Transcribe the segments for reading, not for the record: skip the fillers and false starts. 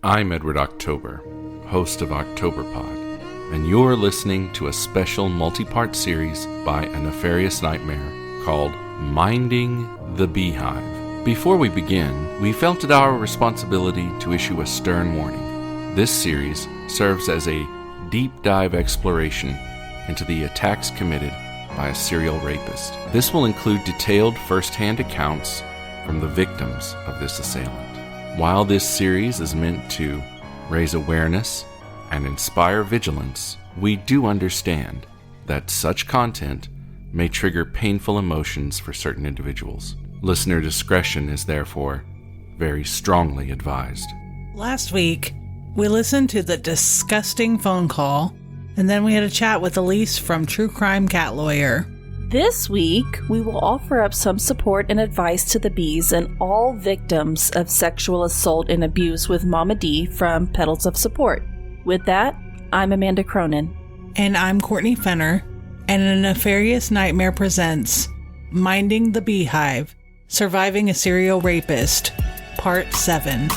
I'm Edward October, host of OctoberPod, and you're listening to a special multi-part series by A Nefarious Nightmare called Minding the Beehive. Before we begin, we felt it our responsibility to issue a stern warning. This series serves as a deep dive exploration into the attacks committed by a serial rapist. This will include detailed first-hand accounts from the victims of this assailant. While this series is meant to raise awareness and inspire vigilance, we do understand that such content may trigger painful emotions for certain individuals. Listener discretion is therefore very strongly advised. Last week, we listened to the disgusting phone call, and then we had a chat with Elise from True Crime Cat Lawyer. This week, we will offer up some support and advice to the bees and all victims of sexual assault and abuse with Mama D from Petals of Support. With that, I'm Amanda Cronin. And I'm Courtney Fenner, and A Nefarious Nightmare presents Minding the Beehive, Surviving a Serial Rapist, Part 7.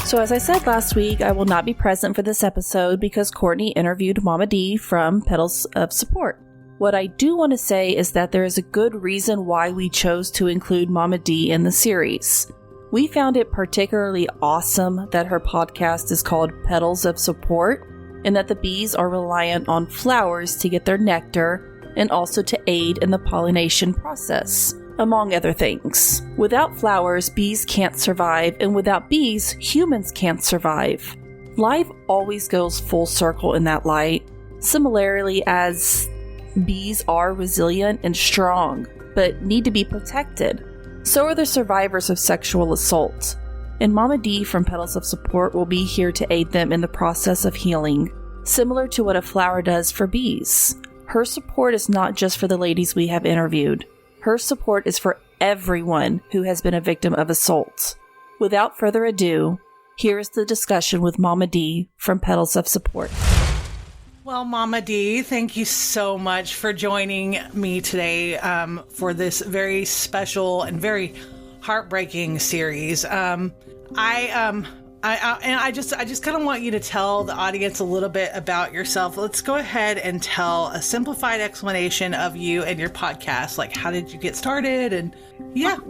So as I said last week, I will not be present for this episode because Courtney interviewed Mama D from Petals of Support. What I do want to say is that there is a good reason why we chose to include Mama D in the series. We found it particularly awesome that her podcast is called Petals of Support and that the bees are reliant on flowers to get their nectar and also to aid in the pollination process, among other things. Without flowers, bees can't survive, and without bees, humans can't survive. Life always goes full circle in that light. Similarly, as bees are resilient and strong, but need to be protected, so are the survivors of sexual assault. And Mama D from Petals of Support will be here to aid them in the process of healing, similar to what a flower does for bees. Her support is not just for the ladies we have interviewed. Her support is for everyone who has been a victim of assault. Without further ado, here is the discussion with Mama D from Petals of Support. Well, Mama D, thank you so much for joining me today for this very special and very heartbreaking series. I just kind of want you to tell the audience a little bit about yourself. Let's go ahead and tell a simplified explanation of you and your podcast. Like, how did you get started? And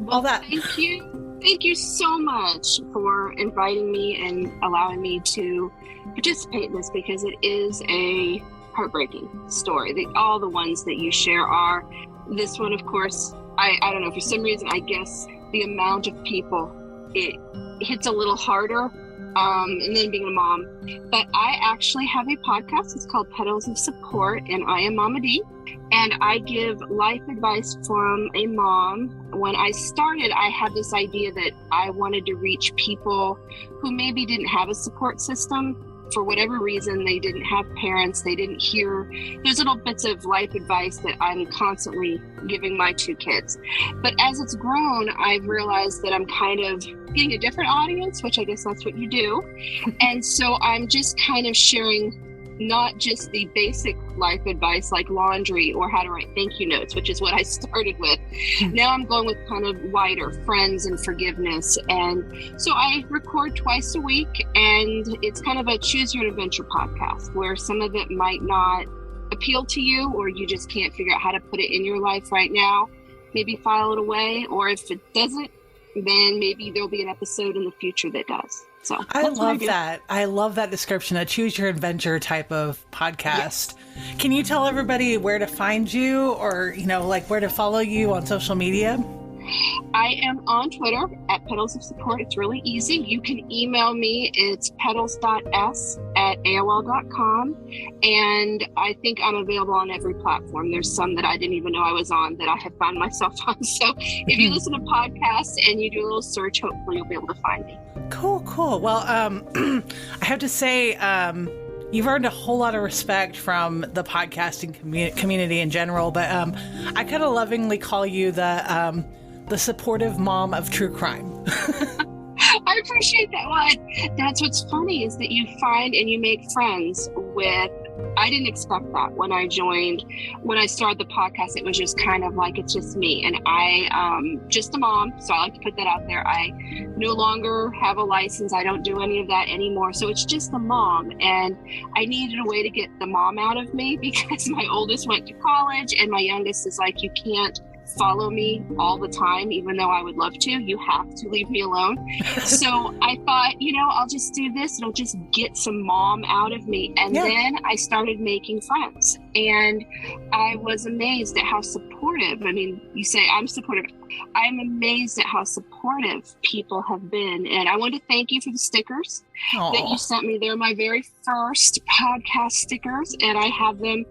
all that. Thank you. Thank you so much for inviting me and allowing me to participate in this because it is a heartbreaking story. All the ones that you share are. This one, of course, I don't know, for some reason, I guess the amount of people, it hits a little harder, and then being a mom. But I actually have a podcast. It's called Petals of Support, and I am Mama D, and I give life advice from a mom. When I started, I had this idea that I wanted to reach people who maybe didn't have a support system. For whatever reason, they didn't have parents, they didn't hear. There's little bits of life advice that I'm constantly giving my two kids. But as it's grown, I've realized that I'm kind of getting a different audience, which I guess that's what you do. And so I'm just kind of sharing not just the basic life advice like laundry or how to write thank you notes, which is what I started with. Now I'm going with kind of wider friends and forgiveness. And so I record twice a week, and it's kind of a choose your adventure podcast where some of it might not appeal to you, or you just can't figure out how to put it in your life right now. Maybe file it away, or if it doesn't, then maybe there'll be an episode in the future that does. So I love that. I love that description, a choose your adventure type of podcast. Yes. Can you tell everybody where to find you, or, like where to follow you on social media? I am on Twitter at Petals of Support. It's really easy. You can email me. It's petals.s@aol.com. And I think I'm available on every platform. There's some that I didn't even know I was on that I have found myself on. So if you listen to podcasts and you do a little search, hopefully you'll be able to find me. Cool. Well, I have to say, you've earned a whole lot of respect from the podcasting community in general, but I kind of lovingly call you the the supportive mom of true crime. I appreciate that one. That's what's funny is that you find and you make friends with. I didn't expect that when I started the podcast. It was just kind of like, it's just me. And I, just a mom. So I like to put that out there. I no longer have a license. I don't do any of that anymore. So it's just the mom. And I needed a way to get the mom out of me because my oldest went to college and my youngest is like, you can't follow me all the time, even though I would love to. You have to leave me alone. So I thought, I'll just do this. It'll just get some mom out of me. And then I started making friends. And I was amazed at how supportive. I mean, you say I'm supportive. I'm amazed at how supportive people have been. And I want to thank you for the stickers that you sent me. They're my very first podcast stickers, and I have them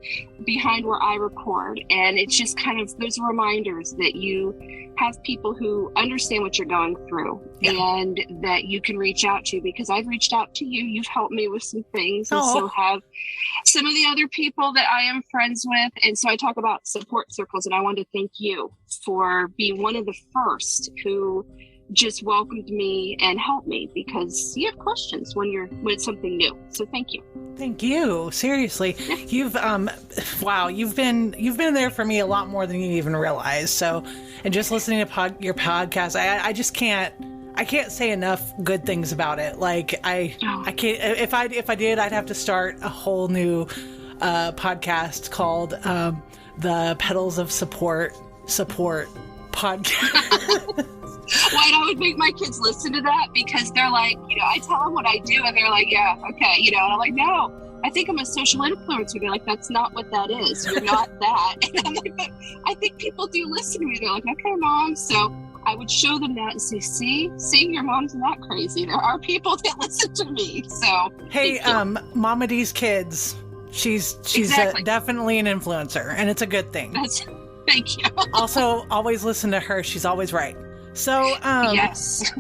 behind where I record. And it's just kind of those reminders that you have people who understand what you're going through and that you can reach out to, because I've reached out to you. You've helped me with some things, and so have some of the other people that I am friends with. And so I talk about support circles, and I want to thank you for being one of the first who just welcomed me and helped me, because you have questions when it's something new. So thank you. Thank you. Seriously. You've you've been there for me a lot more than you even realize. So, and just listening to your podcast, I just can't say enough good things about it. Like I can't, if I did, I'd have to start a whole new podcast called the Petals of Support podcast. Why I would make my kids listen to that, because they're like, I tell them what I do and they're like, yeah, okay, and I'm like, no, I think I'm a social influencer. They're like, that's not what that is. You're not that. And I'm like, but I think people do listen to me. They're like, okay, Mom. So I would show them that and say, see, your mom's not crazy. There are people that listen to me. So hey, Mama D's kids, she's exactly. Definitely an influencer, and it's a good thing. Thank you. Also, always listen to her. She's always right. So, yes.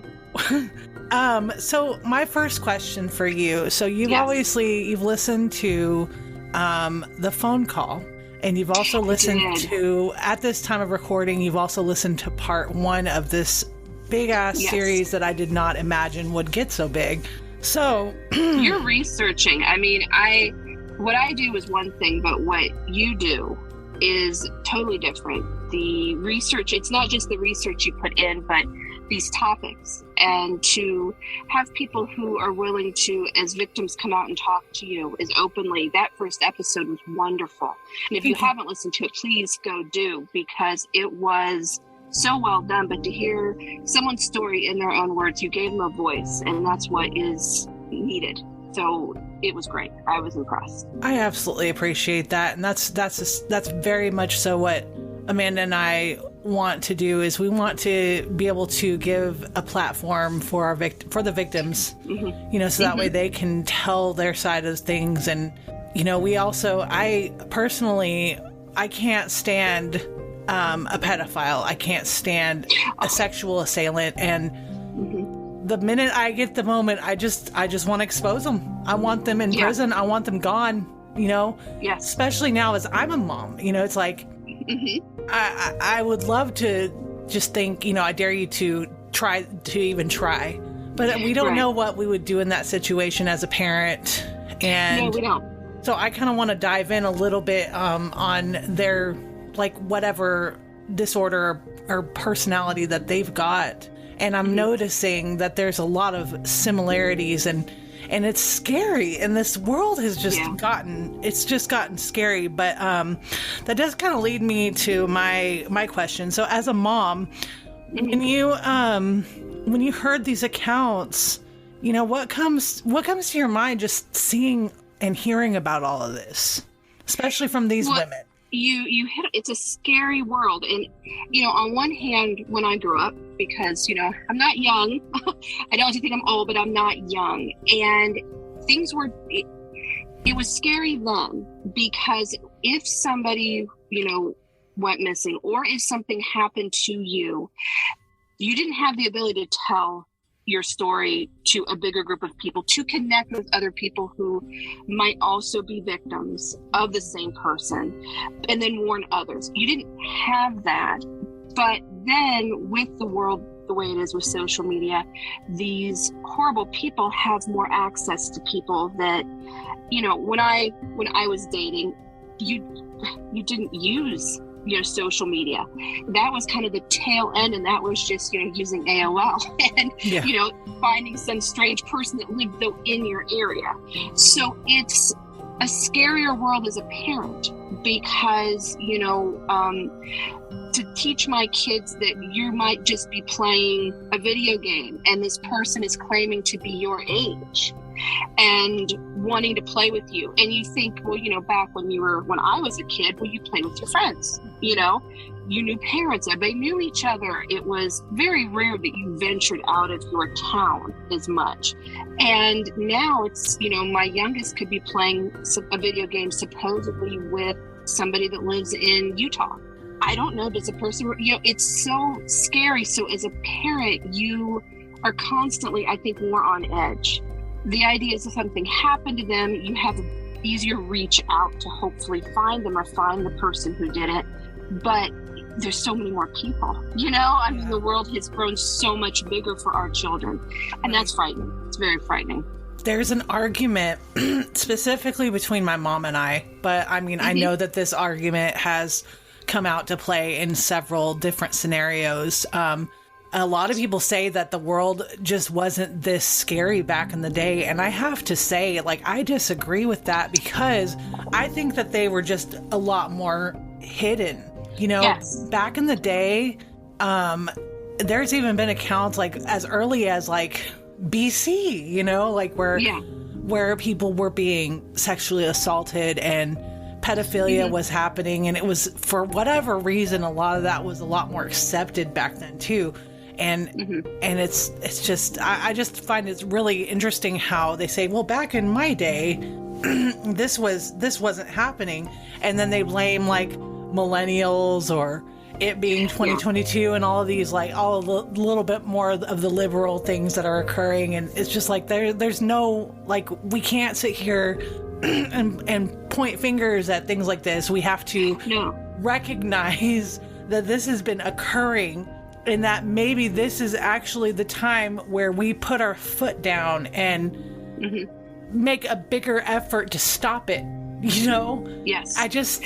So my first question for you. So you've you've listened to the phone call, and you've also listened to, at this time of recording, you've also listened to part 1 of this big ass series that I did not imagine would get so big. So you're researching. I mean, what I do is one thing, but what you do is totally different. The research, it's not just the research you put in, but these topics, and to have people who are willing to, as victims, come out and talk to you as openly. That first episode was wonderful. And if you haven't listened to it, please go do, because it was so well done. But to hear someone's story in their own words, you gave them a voice, and that's what is needed. So it was great. I was impressed. I absolutely appreciate that. And that's very much so what Amanda and I want to do, is we want to be able to give a platform for the victims, so that way they can tell their side of things. And, we also, I can't stand a pedophile. I can't stand a sexual assailant. And the minute I get the moment, I just want to expose them. I want them in prison. I want them gone, Yes. Especially now as I'm a mom, it's like, I would love to just think, I dare you to even try, but we don't know what we would do in that situation as a parent. And no, we don't. So I kind of want to dive in a little bit on their, like, whatever disorder or personality that they've got. And I'm noticing that there's a lot of similarities, and it's scary. And this world has just gotten scary. But that does kind of lead me to my question. So as a mom, when you heard these accounts, what comes to your mind just seeing and hearing about all of this, especially from these women? You hit, it's a scary world. And, on one hand, when I grew up, because, I'm not young, I don't think I'm old, but I'm not young. And things were, it was scary then, because if somebody, went missing, or if something happened to you, you didn't have the ability to tell your story to a bigger group of people, to connect with other people who might also be victims of the same person, and then warn others. You didn't have that. But then with the world the way it is with social media, these horrible people have more access to people that, you know, when I was dating, you didn't use, you know, social media. That was kind of the tail end, and that was just, you know, using AOL and, you know, finding some strange person that lived though in your area. So it's a scarier world as a parent because, you know, to teach my kids that you might just be playing a video game and this person is claiming to be your age and wanting to play with you. And you think, well, you know, back when I was a kid, well, you played with your friends, you know, you knew parents, everybody knew each other. It was very rare that you ventured out of your town as much. And now it's, you know, my youngest could be playing a video game supposedly with somebody that lives in Utah. I don't know, does a person, you know, it's so scary. So as a parent, you are constantly, I think, more on edge. The idea is if something happened to them, you have an easier reach out to hopefully find them or find the person who did it. But there's so many more people, you know, I mean, the world has grown so much bigger for our children, and that's frightening. It's very frightening. There's an argument specifically between my mom and I, but I mean, I know that this argument has come out to play in several different scenarios. A lot of people say that the world just wasn't this scary back in the day. And I have to say, like, I disagree with that because I think that they were just a lot more hidden. You know, back in the day, there's even been accounts like as early as like BC, you know, like where people were being sexually assaulted and pedophilia was happening. And it was, for whatever reason, a lot of that was a lot more accepted back then too. And and it's just, I just find it's really interesting how they say, well, back in my day, this wasn't happening. And then they blame like millennials or it being 2022 and all of these, like all a little bit more of the liberal things that are occurring. And it's just like, there's no, like, we can't sit here and point fingers at things like this. We have to recognize that this has been occurring and that maybe this is actually the time where we put our foot down and make a bigger effort to stop it, you know? Yes. I think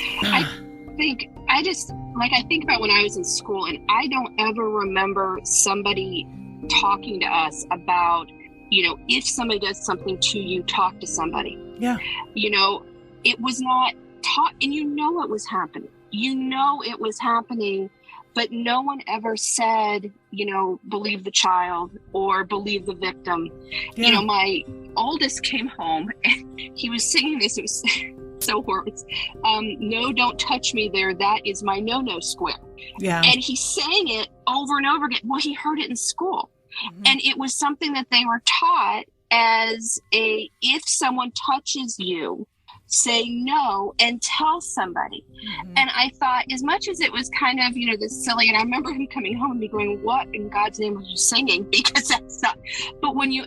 about when I was in school, and I don't ever remember somebody talking to us about, you know, if somebody does something to you, talk to somebody. Yeah. You know, it was not taught, and you know it was happening. You know it was happening, but no one ever said, you know, believe the child or believe the victim. Yeah. You know, my oldest came home and he was singing this. It was so horrible. No, don't touch me there. That is my no-no square. Yeah. And he sang it over and over again. Well, he heard it in school. And it was something that they were taught as if someone touches you, say no and tell somebody. And I thought, as much as it was kind of, you know, this silly, and I remember him coming home and me going, what in God's name was you singing? Because that's not, but when he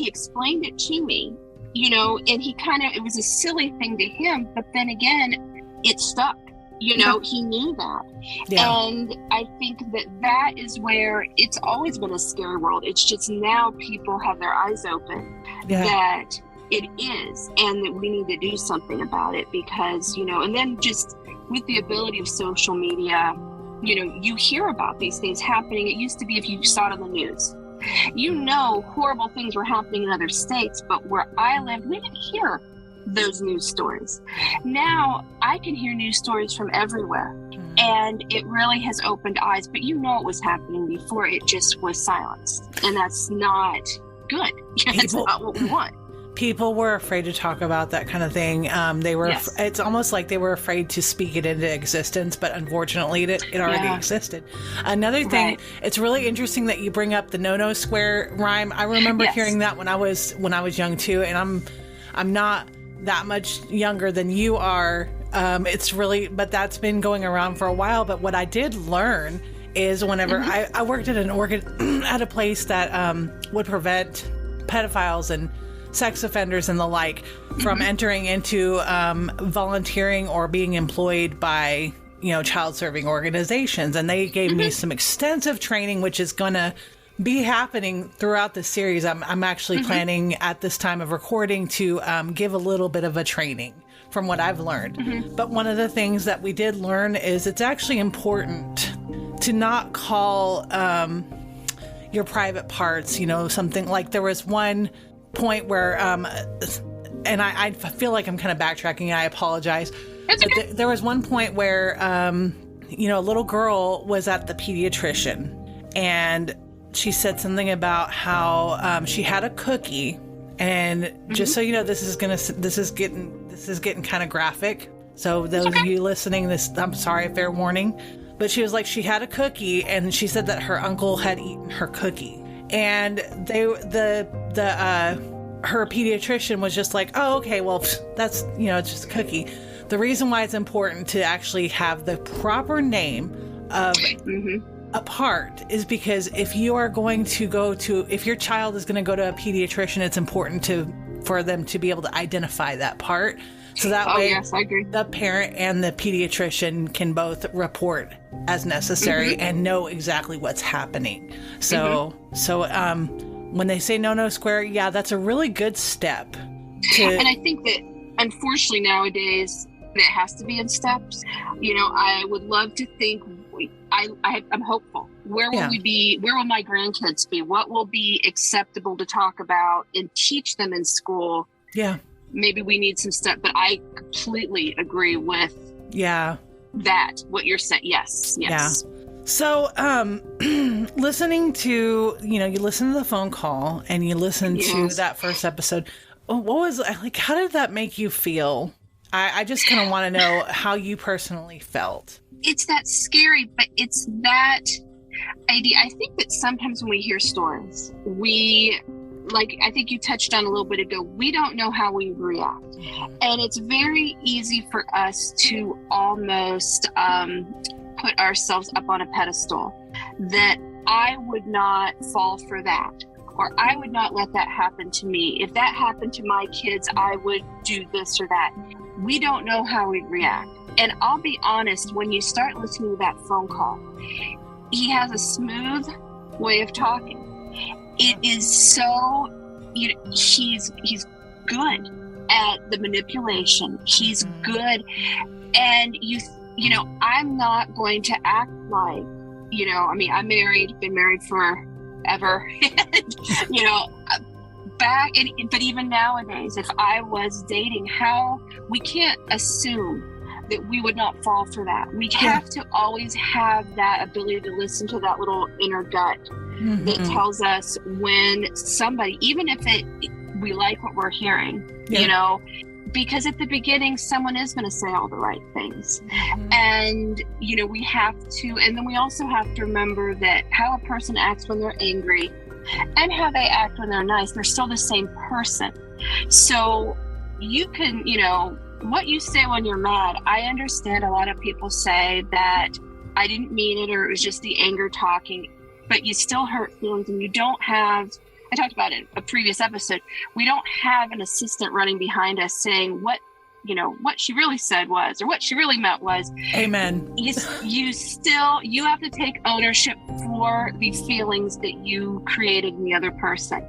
explained it to me, you know, and it was a silly thing to him, but then again, it stuck, you know, he knew that. Yeah. And I think that is where it's always been a scary world. It's just now people have their eyes open that it is, and that we need to do something about it because, you know, and then just with the ability of social media, you know, you hear about these things happening. It used to be if you saw it on the news, you know, horrible things were happening in other states, but where I lived, we didn't hear those news stories. Now I can hear news stories from everywhere, and it really has opened eyes, but you know it was happening before, it just was silenced, and that's not good. That's not what we want. People were afraid to talk about that kind of thing. They were. It's almost like they were afraid to speak it into existence, but unfortunately, it already existed. Another thing, it's really interesting that you bring up the no-no square rhyme. I remember hearing that when I was young too, and I'm not that much younger than you are. It's really, but that's been going around for a while. But what I did learn is whenever I worked at at a place that would prevent pedophiles and sex offenders and the like from entering into volunteering or being employed by, child serving organizations. And they gave me some extensive training, which is going to be happening throughout the series. I'm actually planning at this time of recording to give a little bit of a training from what I've learned. But one of the things that we did learn is it's actually important to not call your private parts, something like there was one point where, and I feel like I'm kind of backtracking, and I apologize. Okay. There was one point where, a little girl was at the pediatrician, and she said something about how she had a cookie, and just so you know, this is getting kind of graphic. So those of you listening, I'm sorry, fair warning. But she was like, she had a cookie, and she said that her uncle had eaten her cookie, and her pediatrician was just like, oh, okay, well, that's, it's just a cookie. The reason why it's important to actually have the proper name of a part is because if you are going to if your child is going to go to a pediatrician, it's important for them to be able to identify that part. So that way, yes, I agree. The parent and the pediatrician can both report as necessary and know exactly what's happening. So, when they say no square, yeah, that's a really good step. And I think that, unfortunately, nowadays, it has to be in steps. I would love to think, I'm hopeful. Where will we be? Where will my grandkids be? What will be acceptable to talk about and teach them in school? Yeah. Maybe we need some stuff, but I completely agree with that, what you're saying. Yes. Yeah. So, listening to, you listen to the phone call and you listen to that first episode. What was like, how did that make you feel? I just kind of want to know how you personally felt. It's that scary, but it's that idea. I think that sometimes when we hear stories, I think you touched on a little bit ago, we don't know how we react. And it's very easy for us to almost put ourselves up on a pedestal, that I would not fall for that, or I would not let that happen to me. If that happened to my kids, I would do this or that. We don't know how we react. And I'll be honest, when you start listening to that phone call, he has a smooth way of talking. It is so, he's good at the manipulation. He's good. And I'm not going to act like, I'm married, been married forever, but even nowadays, if I was dating, we can't assume that we would not fall for that. We have to always have that ability to listen to that little inner gut that tells us when somebody, even if we like what we're hearing, because at the beginning, someone is going to say all the right things. And, we have to, and then we also have to remember that how a person acts when they're angry and how they act when they're nice, they're still the same person. So you can, what you say when you're mad, I understand a lot of people say that I didn't mean it, or it was just the anger talking, but you still hurt feelings, and you don't have, I talked about it in a previous episode, we don't have an assistant running behind us saying what she really said was, or what she really meant was. Amen. You have to take ownership for the feelings that you created in the other person.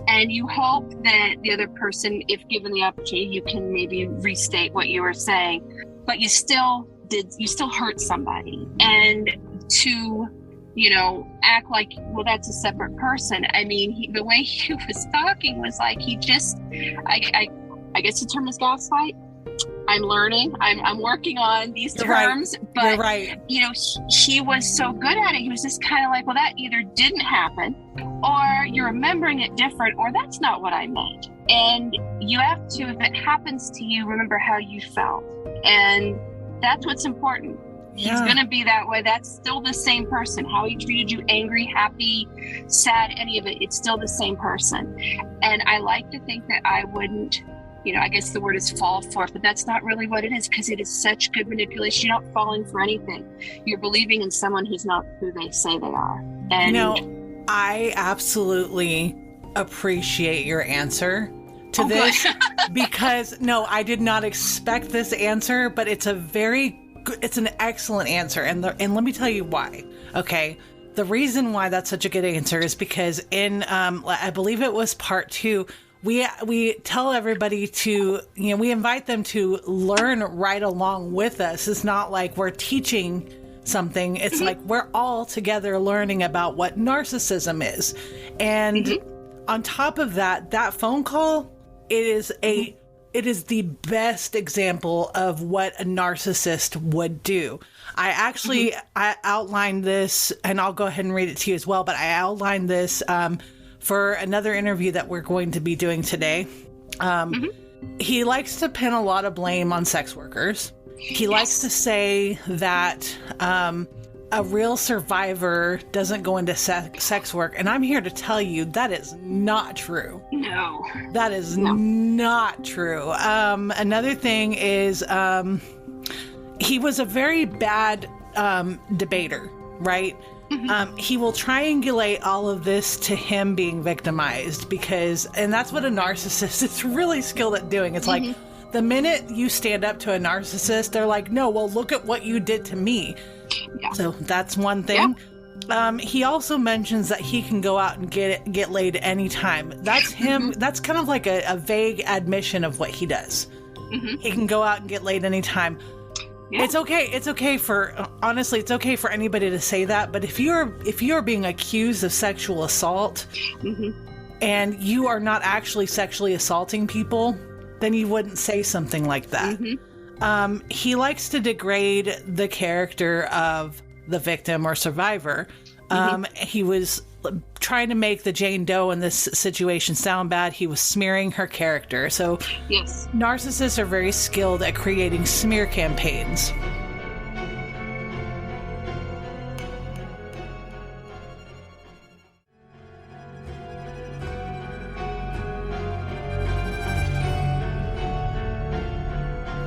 And you hope that the other person, if given the opportunity, you can maybe restate what you were saying, but you still hurt somebody. And to, act like, well, that's a separate person. I mean, the way he was talking was like, he just, I guess the term is gaslight. I'm learning. I'm working on these terms, but he was so good at it. He was just kind of like, well, that either didn't happen, or you're remembering it different, or that's not what I meant. And you have to, if it happens to you, remember how you felt. And that's what's important. He's going to be that way. That's still the same person. How he treated you, angry, happy, sad, any of it, it's still the same person. And I like to think that I wouldn't, I guess the word is fall for it, but that's not really what it is, because it is such good manipulation. You're not falling for anything. You're believing in someone who's not who they say they are. And I absolutely appreciate your answer to this because I did not expect this answer, but it's a very it's an excellent answer, and let me tell you why. Okay, the reason why that's such a good answer is because in I believe it was part 2, we tell everybody to, we invite them to learn right along with us. It's not like we're teaching something. It's like we're all together learning about what narcissism is. And on top of that phone call, it is the best example of what a narcissist would do. I outlined this, and I'll go ahead and read it to you as well, but I outlined this for another interview that we're going to be doing today. He likes to pin a lot of blame on sex workers. He likes to say that a real survivor doesn't go into sex work. And I'm here to tell you that is not true. No. That is not true. Another thing is he was a very bad debater, right? He will triangulate all of this to him being victimized and that's what a narcissist is really skilled at doing. It's like the minute you stand up to a narcissist, they're like, no, well, look at what you did to me. Yeah. So that's one thing. Yeah. He also mentions that he can go out and get laid anytime. That's him. That's kind of like a vague admission of what he does. He can go out and get laid anytime. Yeah. It's okay honestly, it's okay for anybody to say that. But if you're being accused of sexual assault and you are not actually sexually assaulting people, then you wouldn't say something like that. He likes to degrade the character of the victim or survivor. He was trying to make the Jane Doe in this situation sound bad. He was smearing her character. So yes, narcissists are very skilled at creating smear campaigns.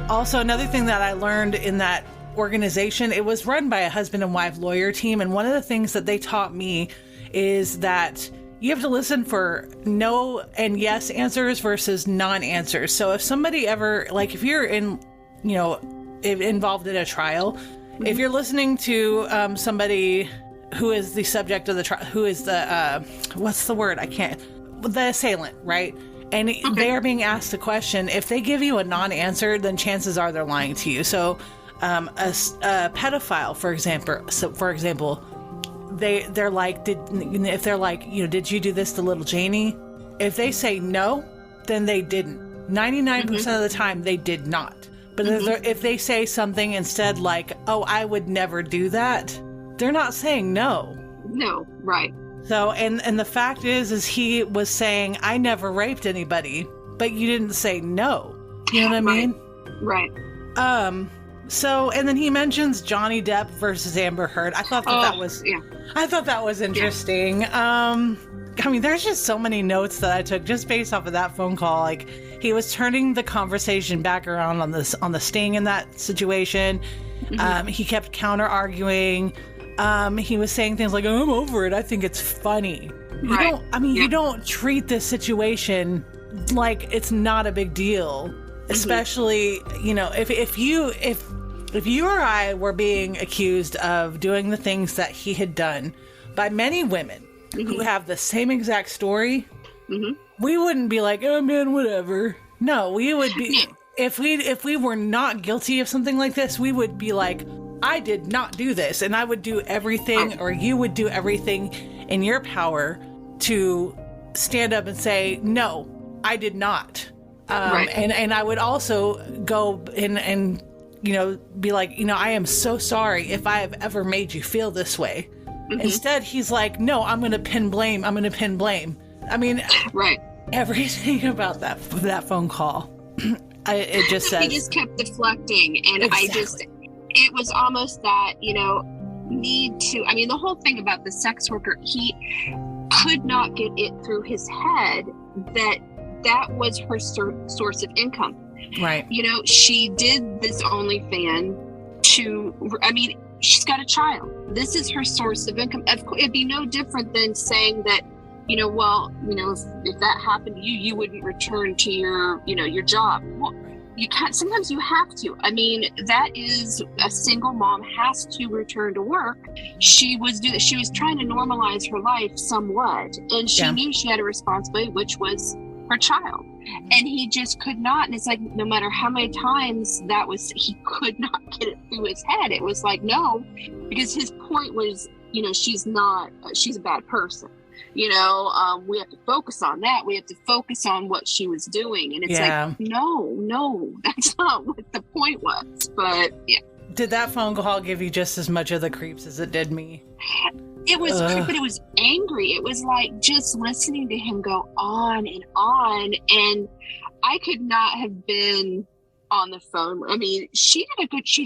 Also, another thing that I learned in that organization, it was run by a husband and wife lawyer team. And one of the things that they taught me is that you have to listen for no and yes answers versus non-answers. So if somebody ever, like if you're involved in a trial, if you're listening to somebody who is the subject of the trial, who is the, the assailant, right? And they are being asked a question. If they give you a non-answer, then chances are they're lying to you. So a pedophile, for example, they're like, did you do this to little Janie? If they say no, then they didn't. 99% of the time, they did not. But if they say something instead like, oh, I would never do that, they're not saying no. No, right. So, and the fact is he was saying, I never raped anybody, but you didn't say no. You know what I mean? Right. So, and then he mentions Johnny Depp versus Amber Heard. I thought that was interesting. Yeah. I mean, there's just so many notes that I took just based off of that phone call. Like, he was turning the conversation back around on the sting in that situation. He kept counter arguing. He was saying things like, oh, I'm over it. I think it's funny. Right. You don't treat this situation like it's not a big deal. Especially, if you or I were being accused of doing the things that he had done by many women who have the same exact story, we wouldn't be like, oh man, whatever. No, we would be, if we were not guilty of something like this, we would be like, I did not do this, and I would do everything, or you would do everything in your power to stand up and say, no, I did not. Right. And I would also go and be like, I am so sorry if I have ever made you feel this way. Instead, he's like, no, I'm going to pin blame. I mean, right. Everything about that phone call, it just says. He just kept deflecting, and exactly. It was almost that, need to, the whole thing about the sex worker, he could not get it through his head that was her source of income. Right. She did this OnlyFans she's got a child. This is her source of income. Of course, it'd be no different than saying that, if that happened to you, you wouldn't return to your job. Well, sometimes you have to. I mean, that is a single mom has to return to work. She was trying to normalize her life somewhat, and she knew she had a responsibility, which was her child, and he just could not. And it's like, no matter how many times he could not get it through his head. It was like, no, because his point was, she's a bad person. We have to focus on that. We have to focus on what she was doing. And it's like, no, that's not what the point was. But yeah. Did that phone call give you just as much of the creeps as it did me? It was creepy, but it was angry. It was like just listening to him go on and on. And I could not have been on the phone. I mean, she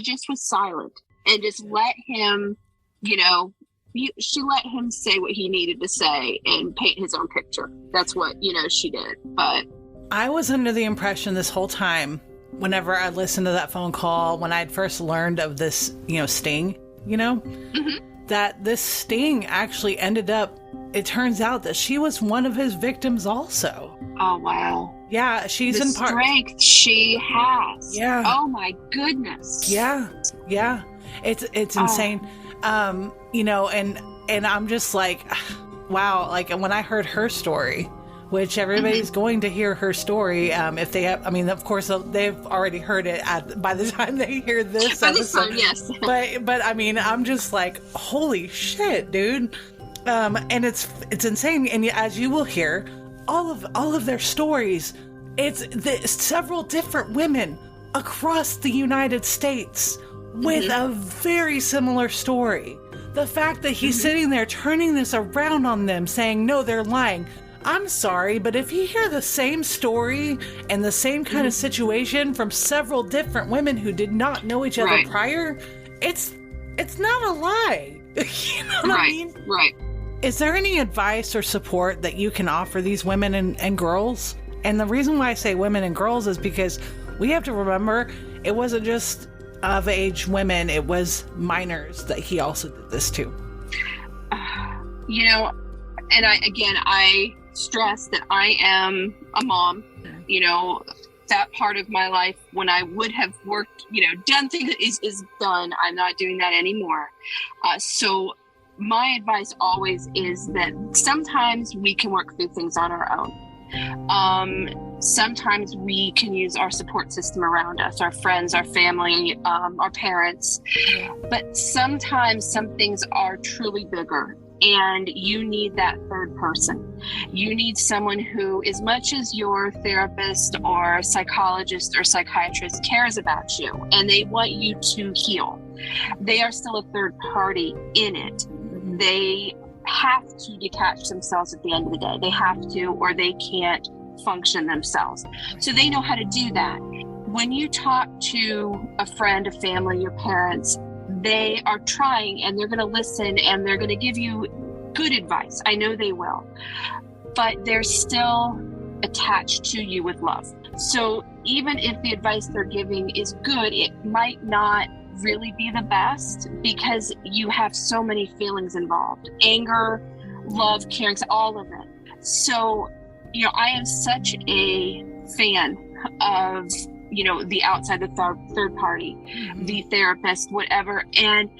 just was silent and just let him, she let him say what he needed to say and paint his own picture. That's what, she did. But I was under the impression this whole time, whenever I listened to that phone call, when I'd first learned of this, sting, that this sting actually ended up, it turns out that she was one of his victims also. Oh, wow. Yeah, she's in part. Strength she has. Yeah. Oh, my goodness. Yeah. It's insane. And I'm just like, wow. Like, when I heard her story, which everybody's going to hear her story, if they have, of course they've already heard it by the time they hear this by episode. This time, But yes. I'm just like, holy shit, dude. And it's insane. And as you will hear, all of their stories, it's several different women across the United States with a very similar story. The fact that he's sitting there turning this around on them, saying, no, they're lying. I'm sorry, but if you hear the same story and the same kind of situation from several different women who did not know each other prior, it's not a lie. You know what I mean? Right. Is there any advice or support that you can offer these women and girls? And the reason why I say women and girls is because we have to remember it wasn't just of age women, it was minors that he also did this to. And I stress that I am a mom. That part of my life when I would have worked, done things is done. I'm not doing that anymore. So my advice always is that sometimes we can work through things on our own. Sometimes we can use our support system around us, our friends, our family, our parents. But sometimes some things are truly bigger, and you need that third person. You need someone who, as much as your therapist or psychologist or psychiatrist cares about you and they want you to heal, they are still a third party in it. They have to detach themselves at the end of the day. They have to, or they can't function themselves. So they know how to do that. When you talk to a friend, a family, your parents, they are trying and they're going to listen and they're going to give you good advice. I know they will, but they're still attached to you with love. So even if the advice they're giving is good, it might not really be the best because you have so many feelings involved: anger, love, caring, all of it. So, I am such a fan of, the outside, the third party, the therapist, whatever. And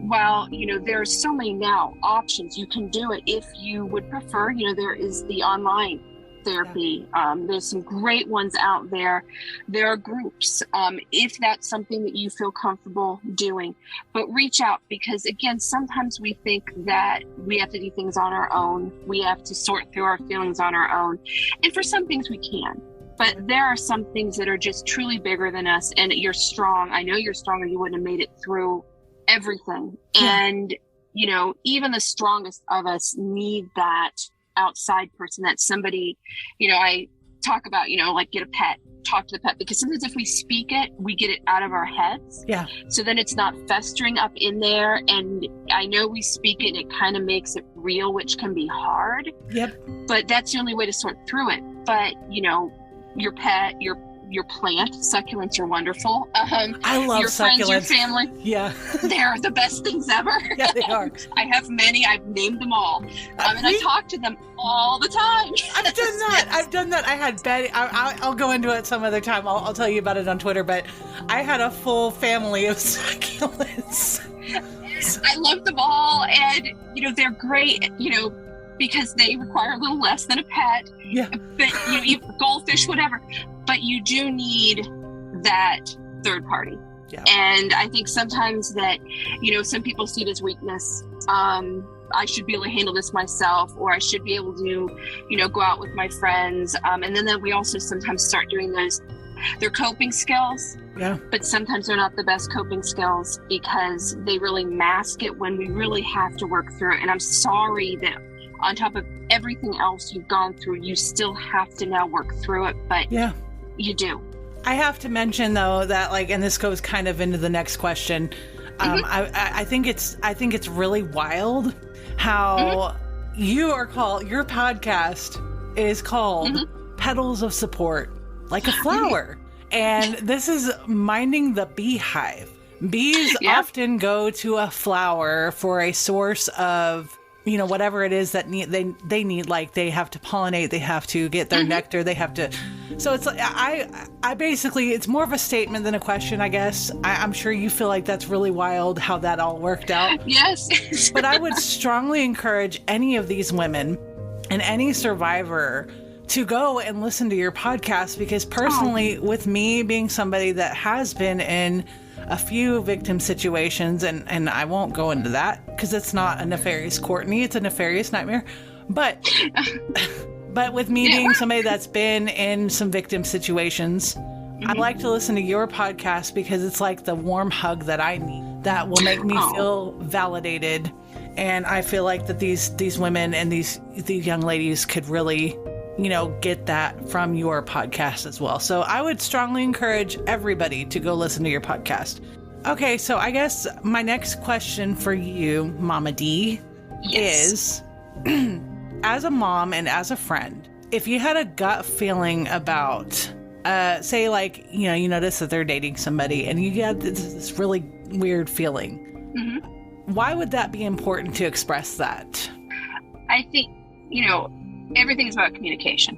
while, there are so many now options, you can do it if you would prefer. There is the online therapy. There's some great ones out there. There are groups, if that's something that you feel comfortable doing. But reach out, because again, sometimes we think that we have to do things on our own. We have to sort through our feelings on our own. And for some things we can. But there are some things that are just truly bigger than us, and you're strong. I know you're strong, or you wouldn't have made it through everything. And, even the strongest of us need that outside person, that somebody, I talk about, like get a pet, talk to the pet, because sometimes if we speak it, we get it out of our heads. Yeah. So then it's not festering up in there. And I know we speak it and it kind of makes it real, which can be hard. Yep. But that's the only way to sort through it. But, your pet, your your plant. Succulents are wonderful. I love your succulents. Friends, your family. Yeah. They're the best things ever. Yeah, they are. I have many. I've named them all. And I talk to them all the time. I've done that. I had Betty. I'll go into it some other time. I'll tell you about it on Twitter. But I had a full family of succulents. I love them all. And, they're great, because they require a little less than a pet. Yeah. But you goldfish, whatever. But you do need that third party. Yeah. And I think sometimes that, some people see it as weakness. I should be able to handle this myself, or I should be able to, go out with my friends. And then we also sometimes start doing their coping skills. Yeah. But sometimes they're not the best coping skills because they really mask it when we really have to work through it. And I'm sorry that on top of everything else you've gone through, you still have to now work through it, but yeah, you do. I have to mention though that and this goes kind of into the next question. I think it's really wild how your podcast is called Petals of Support, like a flower. And this is minding the beehive. Bees often go to a flower for a source of whatever it is that they need, like they have to pollinate, they have to get their nectar, they have to. So it's like, I basically, it's more of a statement than a question, I guess. I'm sure you feel like that's really wild how that all worked out. Yes. But I would strongly encourage any of these women and any survivor to go and listen to your podcast, because personally, with me being somebody that has been in a few victim situations, and I won't go into that because it's not a nefarious Courtney, it's a nefarious nightmare. But with me being somebody that's been in some victim situations, I like to listen to your podcast because it's like the warm hug that I need, that will make me feel validated. And I feel like that these women and these young ladies could really, get that from your podcast as well. So I would strongly encourage everybody to go listen to your podcast. Okay, so I guess my next question for you, Mama D, is as a mom and as a friend, if you had a gut feeling about, say you notice that they're dating somebody and you get this really weird feeling, why would that be important to express that? I think, everything's about communication.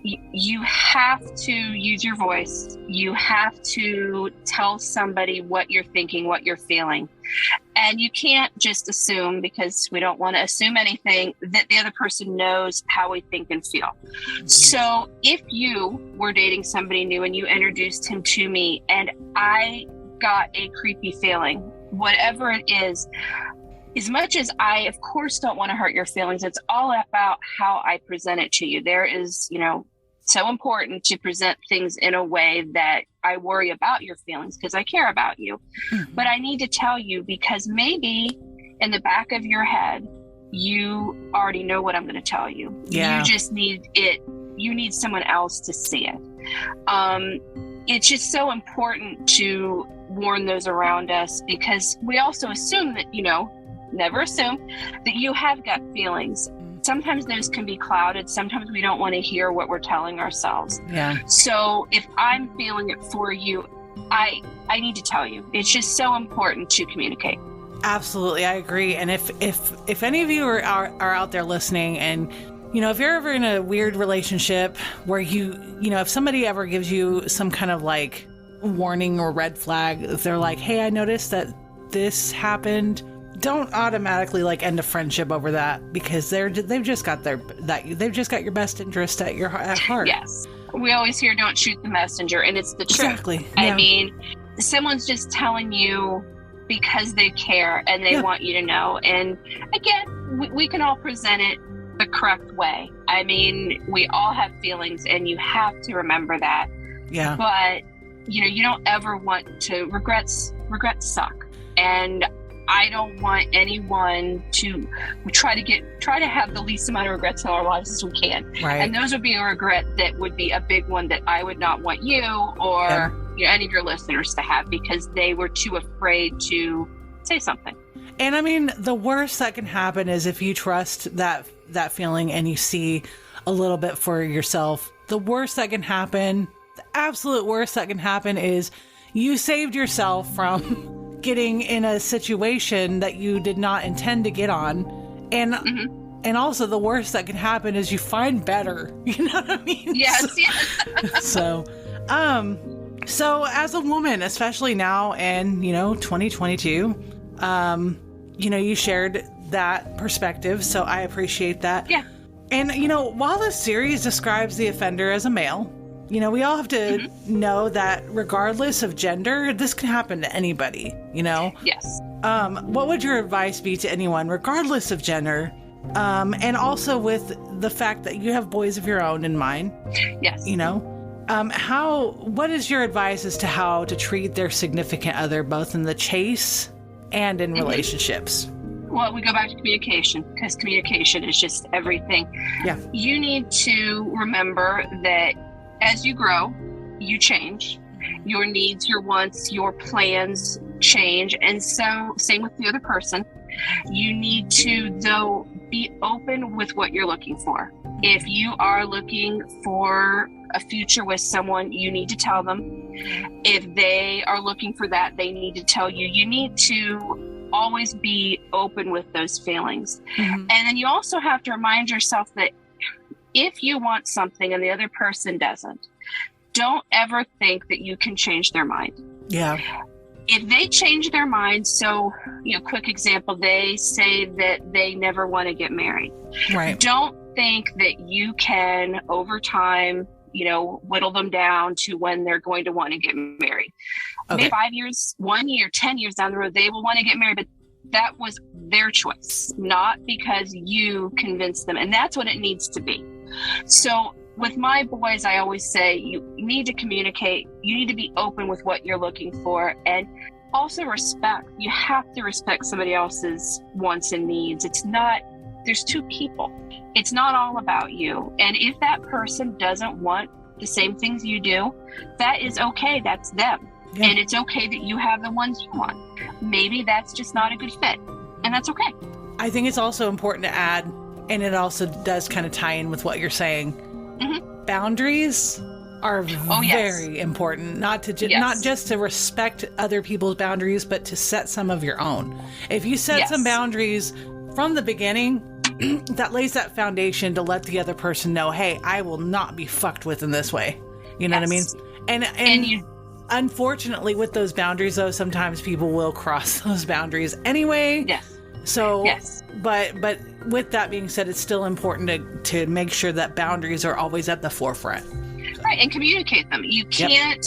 You have to use your voice. You have to tell somebody what you're thinking, what you're feeling. And you can't just assume, because we don't want to assume anything, that the other person knows how we think and feel. So if you were dating somebody new and you introduced him to me and I got a creepy feeling, whatever it is, as much as I, of course, don't want to hurt your feelings, it's all about how I present it to you. There is, so important to present things in a way that I worry about your feelings because I care about you. But I need to tell you because maybe in the back of your head, you already know what I'm going to tell you. Yeah. You just need it. You need someone else to see it. It's just so important to warn those around us because we also assume that, never assume that you have gut feelings. Sometimes those can be clouded. Sometimes we don't want to hear what we're telling ourselves. Yeah. So if I'm feeling it for you, I need to tell you. It's just so important to communicate. Absolutely, I agree. And if any of you are out there listening, and if you're ever in a weird relationship where if somebody ever gives you some kind of like warning or red flag, if they're like, "Hey, I noticed that this happened," don't automatically end a friendship over that because they've just got your best interest at heart. Yes, we always hear don't shoot the messenger, and it's the truth. Exactly. Yeah. I mean, someone's just telling you because they care and they want you to know. And again, we can all present it the correct way. I mean, we all have feelings, and you have to remember that. Yeah. But you don't ever want to regrets suck, and I don't want anyone to try to have the least amount of regrets in our lives as we can. Right. And those would be a regret that would be a big one that I would not want you or any of your listeners to have because they were too afraid to say something. And I mean, the worst that can happen is if you trust that feeling and you see a little bit for yourself, the worst that can happen, the absolute worst that can happen is you saved yourself from getting in a situation that you did not intend to get on. And and also the worst that can happen is you find better. You know what I mean? Yes, So as a woman, especially now in, 2022, you shared that perspective. So I appreciate that. Yeah. And, while the series describes the offender as a male, we all have to know that regardless of gender, this can happen to anybody, Yes. What would your advice be to anyone, regardless of gender? And also with the fact that you have boys of your own in mind. Yes. What is your advice as to how to treat their significant other, both in the chase and in relationships? Well, we go back to communication, because communication is just everything. Yeah. You need to remember that as you grow, you change. Your needs, your wants, your plans change. And so, same with the other person. You need to, though, be open with what you're looking for. If you are looking for a future with someone, you need to tell them. If they are looking for that, they need to tell you. You need to always be open with those feelings. And then you also have to remind yourself that if you want something and the other person doesn't, don't ever think that you can change their mind. Yeah. If they change their mind, so, quick example, they say that they never want to get married. Right. Don't think that you can, over time, whittle them down to when they're going to want to get married. Okay. Maybe 5 years, 1 year, 10 years down the road, they will want to get married, but that was their choice, not because you convinced them. And that's what it needs to be. So with my boys, I always say you need to communicate. You need to be open with what you're looking for, and also respect. You have to respect somebody else's wants and needs. There's two people. It's not all about you. And if that person doesn't want the same things you do, that is okay. That's them. Yeah. And it's okay that you have the ones you want. Maybe that's just not a good fit, and that's okay. I think it's also important to add, and it also does kind of tie in with what you're saying. Boundaries are very important, not just to respect other people's boundaries, but to set some of your own. If you set some boundaries from the beginning, that lays that foundation to let the other person know, hey, I will not be fucked with in this way. You know what I mean? And you, unfortunately, with those boundaries, though, sometimes people will cross those boundaries anyway. Yes. So, but with that being said, it's still important to make sure that boundaries are always at the forefront. Right, and communicate them. You can't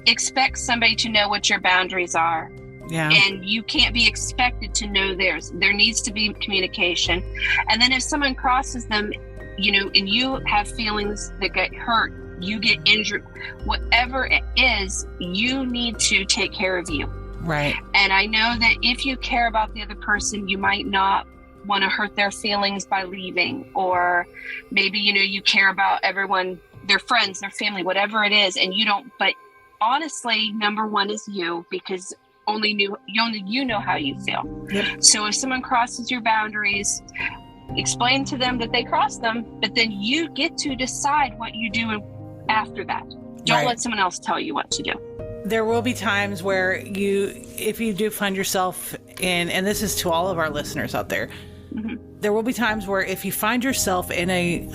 expect somebody to know what your boundaries are. Yeah. And you can't be expected to know theirs. There needs to be communication. And then if someone crosses them, and you have feelings that get hurt, you get injured, whatever it is, you need to take care of you. Right. And I know that if you care about the other person, you might not want to hurt their feelings by leaving, or maybe, you care about everyone, their friends, their family, whatever it is, and you don't. But honestly, number one is you, because only you know how you feel. Yep. So if someone crosses your boundaries, explain to them that they crossed them, but then you get to decide what you do after that. Don't let someone else tell you what to do. There will be times where if you do find yourself in, and this is to all of our listeners out there, there will be times where if you find yourself in a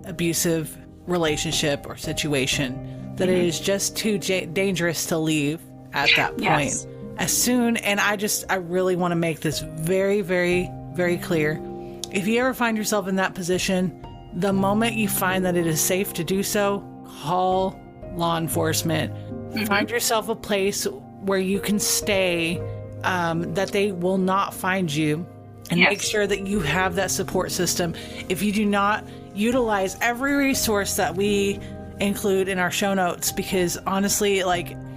abusive relationship or situation, that it is just too dangerous to leave at that point. Yes. As soon, and I really want to make this very, very, very clear. If you ever find yourself in that position, the moment you find that it is safe to do so, call law enforcement. Find yourself a place where you can stay, that they will not find you, and make sure that you have that support system. If you do not, utilize every resource that we include in our show notes, because honestly,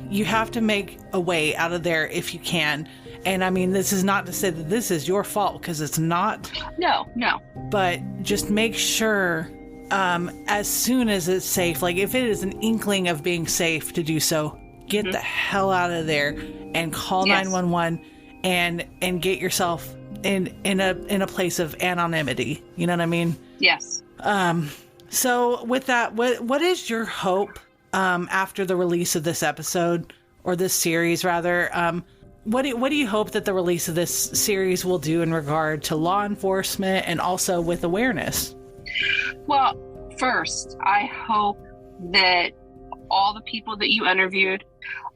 you have to make a way out of there if you can. And I mean, this is not to say that this is your fault, because it's not. No. But just make sure, as soon as it's safe, if it is an inkling of being safe to do so, get the hell out of there and call 911 and get yourself in a place of anonymity. You know what I mean? Yes. So with that, what is your hope after the release of this episode, or this series rather. What do you hope that the release of this series will do in regard to law enforcement and also with awareness? Well, first, I hope that all the people that you interviewed,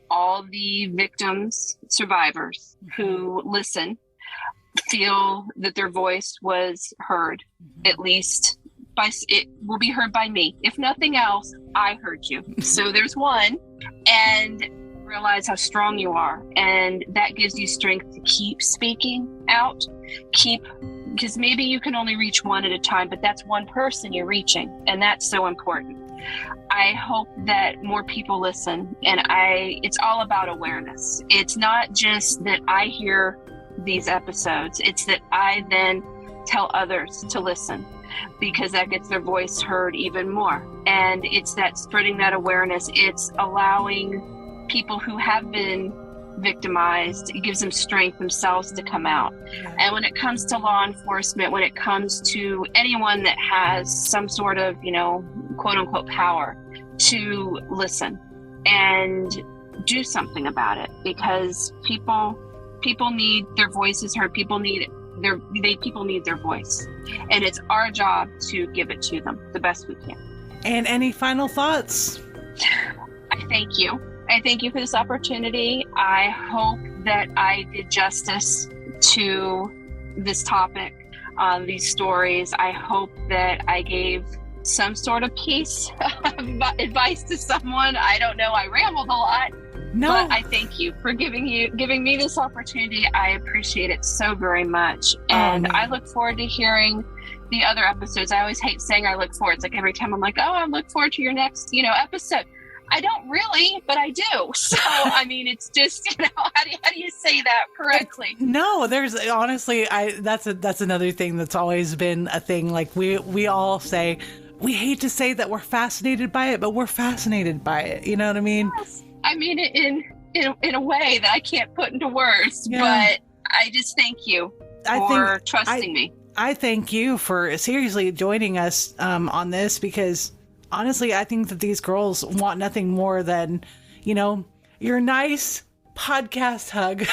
all the victims, survivors who listen, feel that their voice was heard. At least it will be heard by me. If nothing else, I heard you. So there's one, and realize how strong you are, and that gives you strength to keep speaking out, because maybe you can only reach one at a time, but that's one person you're reaching, and that's so important. I hope that more people listen, and it's all about awareness. It's not just that I hear these episodes, it's that I then tell others to listen, because that gets their voice heard even more. And it's that spreading that awareness. It's allowing people who have been victimized, it gives them strength themselves to come out. And when it comes to law enforcement, when it comes to anyone that has some sort of, quote unquote power, to listen and do something about it, because people need their voices heard. People need their voice, and it's our job to give it to them the best we can. And any final thoughts? I thank you. I thank you for this opportunity. I hope that I did justice to this topic, these stories. I hope that I gave some sort of piece of advice to someone. I don't know. I rambled a lot. No. But I thank you for giving me this opportunity. I appreciate it so very much. And I look forward to hearing the other episodes. I always hate saying I look forward. It's like every time I'm like, oh, I look forward to your next, episode. I don't really, but I do. So, I mean, it's just, how do you say that correctly? No, there's honestly, that's another thing that's always been a thing. Like we all say, we hate to say that we're fascinated by it, but we're fascinated by it. You know what I mean? Yes. I mean it in a way that I can't put into words, but I just thank you for trusting me. I thank you for seriously joining us on this, because honestly, I think that these girls want nothing more than, your nice podcast hug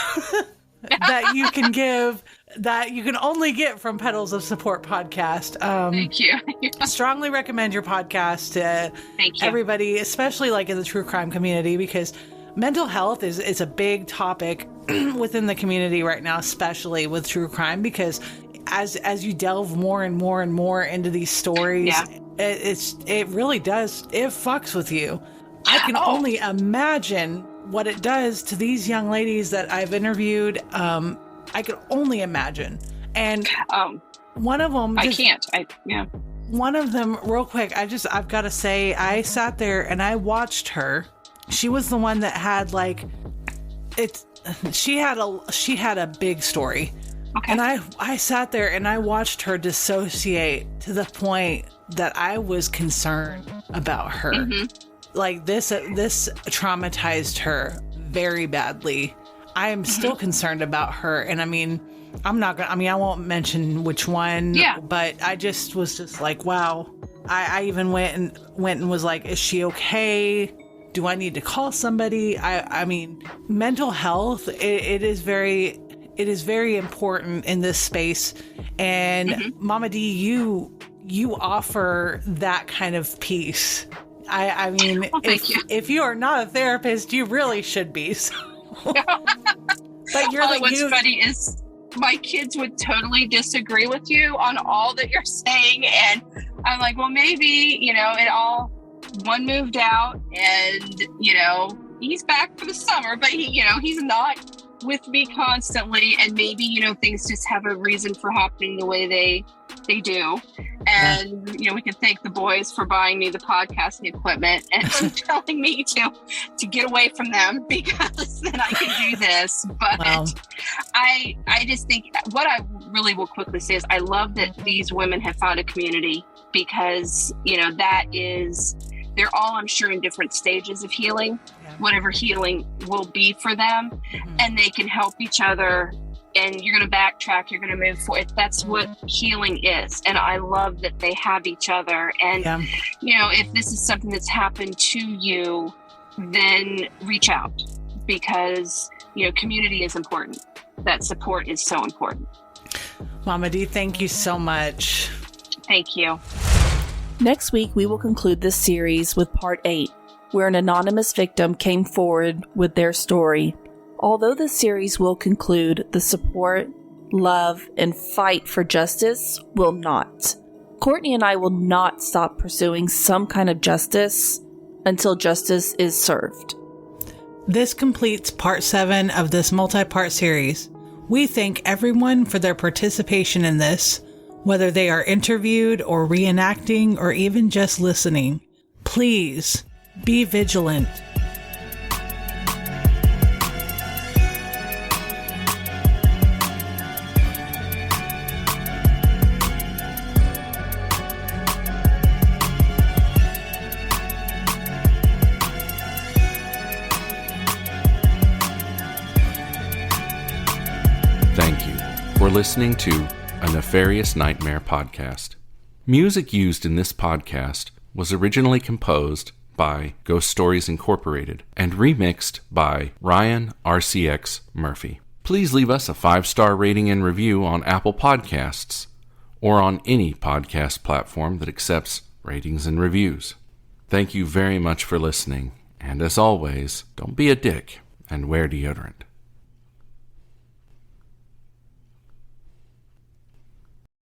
that you can give, that you can only get from Petals of Support podcast. Thank you. Strongly recommend your podcast to everybody, especially like in the true crime community, because mental health is a big topic within the community right now, especially with true crime, because as you delve more and more and more into these stories, it really does. It fucks with you. I can only imagine what it does to these young ladies that I've interviewed. I can only imagine. And one of them, one of them, real quick, I've got to say, I sat there and I watched her. She was the one that had she had a big story. Okay. And I sat there and I watched her dissociate to the point that I was concerned about her. Mm-hmm. Like this traumatized her very badly. I am still concerned about her. And I mean, I won't mention which one, but I just was just like, wow. I even went and was like, is she okay? Do I need to call somebody? I mean, mental health, it is very important in this space. And Mama D, you offer that kind of peace. I mean, if you are not a therapist, you really should be. So. But what's funny is my kids would totally disagree with you on all that you're saying, and I'm like, well, maybe one moved out, and he's back for the summer, but he's not with me constantly, and maybe things just have a reason for happening the way they do. And we can thank the boys for buying me the podcasting equipment and telling me to get away from them, because then I can do this. But I just think what I really will quickly say is I love that these women have found a community, because they're all, I'm sure, in different stages of healing, whatever healing will be for them, and they can help each other and you're going to backtrack, you're going to move forward. That's what healing is. And I love that they have each other. And, if this is something that's happened to you, then reach out, because, community is important. That support is so important. Mama D, thank you so much. Thank you. Next week, we will conclude this series with part 8, where an anonymous victim came forward with their story. Although the series will conclude, the support, love, and fight for justice will not. Courtney and I will not stop pursuing some kind of justice until justice is served. This completes part 7 of this multi-part series. We thank everyone for their participation in this, whether they are interviewed or reenacting or even just listening. Please be vigilant. Thank you for listening to A Nefarious Nightmare Podcast. Music used in this podcast was originally composed by Ghost Stories Incorporated and remixed by Ryan RCX Murphy. Please leave us a 5-star rating and review on Apple Podcasts or on any podcast platform that accepts ratings and reviews. Thank you very much for listening, and as always, don't be a dick and wear deodorant.